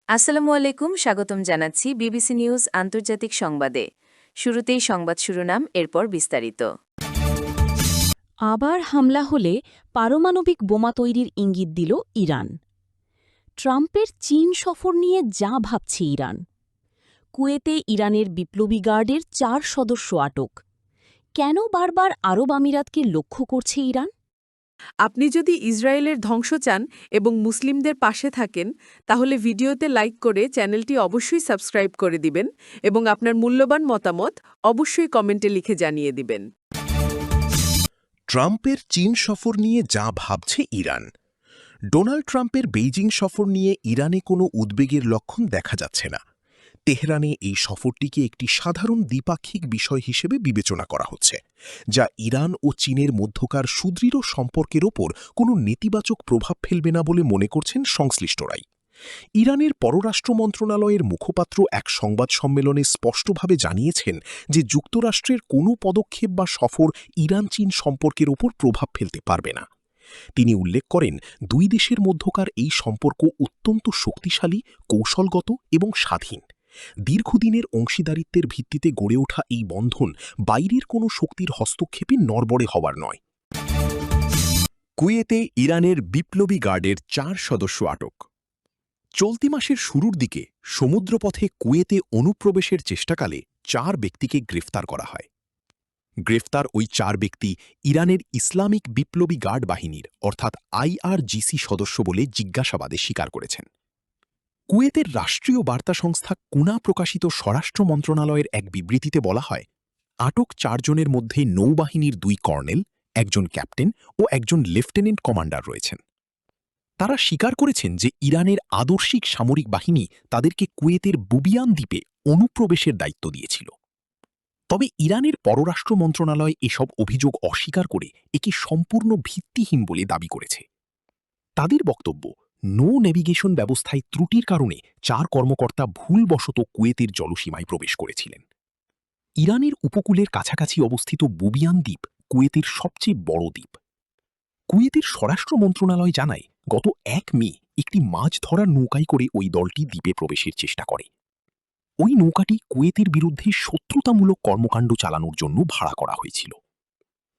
আসসালামু আলাইকুম, স্বাগতম জানাচ্ছি বিবিসি নিউজ আন্তর্জাতিক সংবাদে। শুরুতেই সংবাদ শিরোনাম, এরপর বিস্তারিত। আবার হামলা হলে পারমাণবিক বোমা তৈরির ইঙ্গিত দিল ইরান। ট্রাম্পের চীন সফর নিয়ে যা ভাবছে ইরান। কুয়েতে ইরানের বিপ্লবী গার্ডের 4 সদস্য আটক। কেন বারবার আরব আমিরাতকে লক্ষ্য করছে ইরান? আপনি যদি ইসরায়েলের ধ্বংস চান এবং মুসলিমদের পাশে থাকেন, তাহলে ভিডিওতে লাইক করে চ্যানেলটি অবশ্যই সাবস্ক্রাইব করে দিবেন এবং আপনার মূল্যবান মতামত অবশ্যই কমেন্টে লিখে জানিয়ে দিবেন। ট্রাম্পের চীন সফর নিয়ে যা ভাবছে ইরান। ডোনাল্ড ট্রাম্পের বেইজিং সফর নিয়ে ইরানে কোনো উদ্বেগের লক্ষণ দেখা যাচ্ছে না। তেহরানে এই সফরটিকে একটি সাধারণ দ্বিপাক্ষিক বিষয় হিসেবে বিবেচনা করা হচ্ছে, যা ইরান ও চীনের মধ্যকার সুদৃঢ় সম্পর্কের ওপর কোনো নেতিবাচক প্রভাব ফেলবে না বলে মনে করছেন সংশ্লিষ্টরাই। ইরানের পররাষ্ট্র মন্ত্রণালয়ের মুখপাত্র এক সংবাদ সম্মেলনে স্পষ্টভাবে জানিয়েছেন যে যুক্তরাষ্ট্রের কোনো পদক্ষেপ বা সফর ইরান চীন সম্পর্কের ওপর প্রভাব ফেলতে পারবে না। তিনি উল্লেখ করেন, দুই দেশের মধ্যকার এই সম্পর্ক অত্যন্ত শক্তিশালী, কৌশলগত এবং স্বাধীন। দীর্ঘদিনের অংশীদারিত্বের ভিত্তিতে গড়ে ওঠা এই বন্ধন বাইরের কোনো শক্তির হস্তক্ষেপে নড়বড়ে হওয়ার নয়। কুয়েতে ইরানের বিপ্লবী গার্ডের 4 সদস্য আটক। চলতি মাসের শুরুর দিকে সমুদ্রপথে কুয়েতে অনুপ্রবেশের চেষ্টাকালে 4 ব্যক্তিকে গ্রেফতার করা হয়। গ্রেফতার ওই 4 ব্যক্তি ইরানের ইসলামিক বিপ্লবী গার্ড বাহিনীর অর্থাৎ আইআরজিসি সদস্য বলে জিজ্ঞাসাবাদে স্বীকার করেছেন। কুয়েতের রাষ্ট্রীয় বার্তা সংস্থা কুনা প্রকাশিত স্বরাষ্ট্র মন্ত্রণালয়ের এক বিবৃতিতে বলা হয়, আটক 4 জনের মধ্যে নৌবাহিনীর 2 কর্নেল, একজন ক্যাপ্টেন ও একজন লেফটেন্যান্ট কমান্ডার রয়েছেন। তারা স্বীকার করেছেন যে ইরানের আদর্শিক সামরিক বাহিনী তাদেরকে কুয়েতের বুবিয়ান দ্বীপে অনুপ্রবেশের দায়িত্ব দিয়েছিল। তবে ইরানের পররাষ্ট্র মন্ত্রণালয় এসব অভিযোগ অস্বীকার করে একে সম্পূর্ণ ভিত্তিহীন বলে দাবি করেছে। তাদের বক্তব্য, নো নেভিগেশন ব্যবস্থায় ত্রুটির কারণে 4 কর্মকর্তা ভুলবশত কুয়েতের জলসীমায় প্রবেশ করেছিলেন। ইরানের উপকূলের কাছাকাছি অবস্থিত বুবিয়ান দ্বীপ কুয়েতের সবচেয়ে বড় দ্বীপ। কুয়েতের স্বরাষ্ট্র মন্ত্রণালয় জানায়, গত 1 মে একটি মাছ ধরার নৌকায় করে ওই দলটি দ্বীপে প্রবেশের চেষ্টা করে। ওই নৌকাটি কুয়েতের বিরুদ্ধে শত্রুতামূলক কর্মকাণ্ড চালানোর জন্য ভাড়া করা হয়েছিল।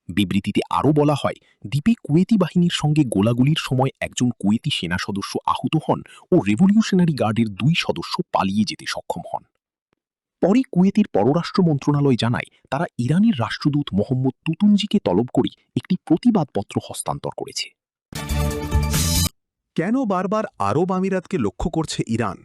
বিবৃতিতে আরও বলা হয়, দ্বীপে কুয়েতি বাহিনীর সঙ্গে গোলাগুলির সময় একজন কুয়েতি সেনা সদস্য আহত হন ও রেভলিউশনারি গার্ডের 2 সদস্য পালিয়ে যেতে সক্ষম হন। পরে কুয়েতের পররাষ্ট্র মন্ত্রণালয় জানায়, তারা ইরানের রাষ্ট্রদূত মোহাম্মদ তুতুনজিকে তলব করে একটি প্রতিবাদপত্র হস্তান্তর করেছে। কেন বারবার আরব আমিরাতকে লক্ষ্য করছে ইরান?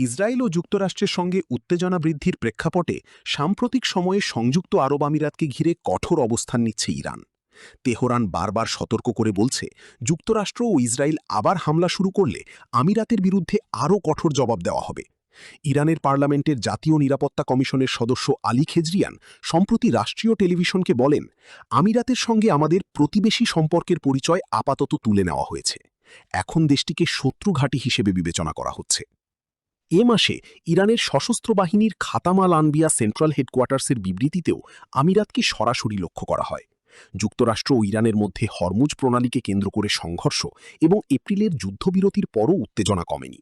ইসরায়েল ও যুক্তরাষ্ট্রের সঙ্গে উত্তেজনা বৃদ্ধির প্রেক্ষাপটে সাম্প্রতিক সময়ে সংযুক্ত আরব আমিরাতকে ঘিরে কঠোর অবস্থান নিচ্ছে ইরান। তেহরান বারবার সতর্ক করে বলছে, যুক্তরাষ্ট্র ও ইসরায়েল আবার হামলা শুরু করলে আমিরাতের বিরুদ্ধে আরও কঠোর জবাব দেওয়া হবে। ইরানের পার্লামেন্টের জাতীয় নিরাপত্তা কমিশনের সদস্য আলী খেজরিয়ান সম্প্রতি রাষ্ট্রীয় টেলিভিশনকে বলেন, আমিরাতের সঙ্গে আমাদের প্রতিবেশী সম্পর্কের পরিচয় আপাতত তুলে নেওয়া হয়েছে। এখন দেশটিকে শত্রু ঘাঁটি হিসেবে বিবেচনা করা হচ্ছে। এ মাসে ইরানের সশস্ত্র বাহিনীর খাতামাল আনবিয়া সেন্ট্রাল হেডকোয়ার্টার্সের বিবৃতিতেও আমিরাতকে সরাসরি লক্ষ্য করা হয়। যুক্তরাষ্ট্র ও ইরানের মধ্যে হরমুজ প্রণালীকে কেন্দ্র করে সংঘর্ষ এবং এপ্রিলের যুদ্ধবিরতির পরও উত্তেজনা কমেনি।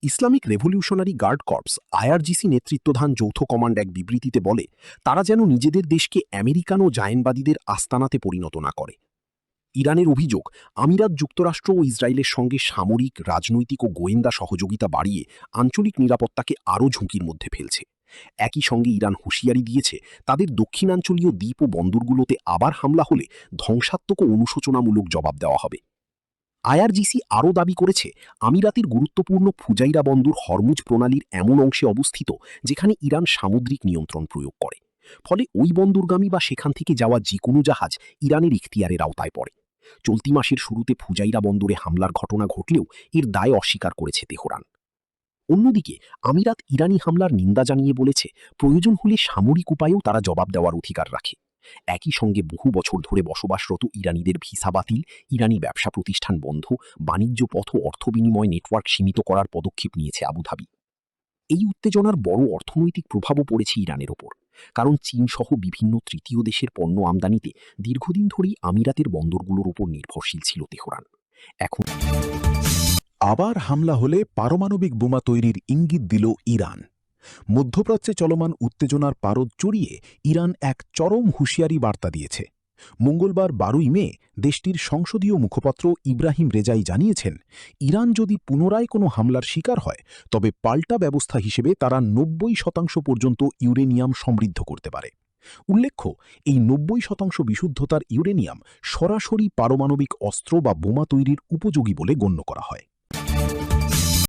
Islamic Revolutionary Guard Corps IRGC নেতৃত্বাধীন যৌথ কমান্ড এক বিবৃতিতে বলে, তারা যেন নিজেদের দেশকে আমেরিকান ও জায়েনবাদীদের আস্তানাতে পরিণত না করে। ইরানের অভিযোগ, আমিরাত যুক্তরাষ্ট্র ও ইসরায়েলের সঙ্গে সামরিক, রাজনৈতিক ও গোয়েন্দা সহযোগিতা বাড়িয়ে আঞ্চলিক নিরাপত্তাকে আরও ঝুঁকির মধ্যে ফেলছে। একই সঙ্গে ইরান হুঁশিয়ারি দিয়েছে, তাদের দক্ষিণাঞ্চলীয় দ্বীপ ও বন্দরগুলোতে আবার হামলা হলে ধ্বংসাত্মক ও অনুশোচনামূলক জবাব দেওয়া হবে। আইআরজিসি আরও দাবি করেছে, আমিরাতের গুরুত্বপূর্ণ ফুজাইরা বন্দর হরমুজ প্রণালীর এমন অংশে অবস্থিত যেখানে ইরান সামুদ্রিক নিয়ন্ত্রণ প্রয়োগ করে। ফলে ওই বন্দরগামী বা সেখান থেকে যাওয়া যে কোনো জাহাজ ইরানের ইখতিয়ারের আওতায় পড়ে। চলতি মাসের শুরুতে ফুজাইরা বন্দরে হামলার ঘটনা ঘটলেও এর দায় অস্বীকার করেছে তেহরান। অন্যদিকে আমিরাত ইরানি হামলার নিন্দা জানিয়ে বলেছে, প্রয়োজন হলে সামরিক উপায়েও তারা জবাব দেওয়ার অধিকার রাখে। একই সঙ্গে বহু বছর ধরে বসবাসরত ইরানিদের ভিসা বাতিল, ইরানি ব্যবসা প্রতিষ্ঠান বন্ধ, বাণিজ্য পথ ও অর্থ বিনিময় নেটওয়ার্ক সীমিত করার পদক্ষেপ নিয়েছে আবুধাবি। এই উত্তেজনার বড় অর্থনৈতিক প্রভাবও পড়েছে ইরানের ওপর, কারণ চীন সহ বিভিন্ন তৃতীয় দেশের পণ্য আমদানিতে দীর্ঘদিন ধরেই আমিরাতের বন্দরগুলোর ওপর নির্ভরশীল ছিল তেহরান। এখন আবার হামলা হলে পারমাণবিক বোমা তৈরির ইঙ্গিত দিল ইরান। মধ্যপ্রাচ্যে চলমান উত্তেজনার পারদ চড়িয়ে ইরান এক চরম হুঁশিয়ারি বার্তা দিয়েছে। মঙ্গলবার 12ই মে দেশটির সংসদীয় মুখপাত্র ইব্রাহিম রেজাই জানিয়েছেন, ইরান যদি পুনরায় কোনো হামলার শিকার হয় তবে পাল্টা ব্যবস্থা হিসেবে তারা 90% পর্যন্ত ইউরেনিয়াম সমৃদ্ধ করতে পারে। উল্লেখ্য, এই 90% বিশুদ্ধতার ইউরেনিয়াম সরাসরি পারমাণবিক অস্ত্র বা বোমা তৈরির উপযোগী বলে গণ্য করা হয়।